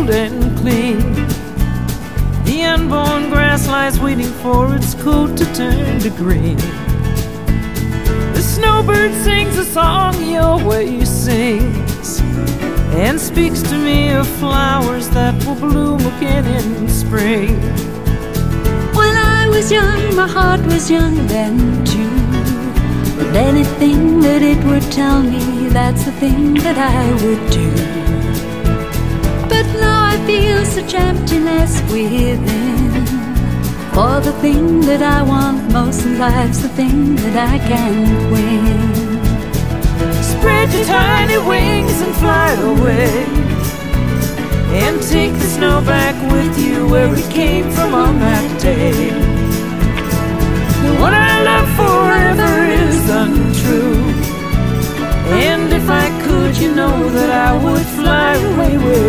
cold and clean. The unborn grass lies waiting for its coat to turn to green. The snowbird sings a song he always sings, and speaks to me of flowers that will bloom again in spring. When I was young, my heart was young then too. But anything that it would tell me, that's the thing that I would do. But now I feel such emptiness within, for the thing that I want most in life's the thing that I can't win. Spread your tiny wings and fly away, and take the snow back with you where it came from on that day. What I love forever is untrue, and if I could, you know that I would fly away with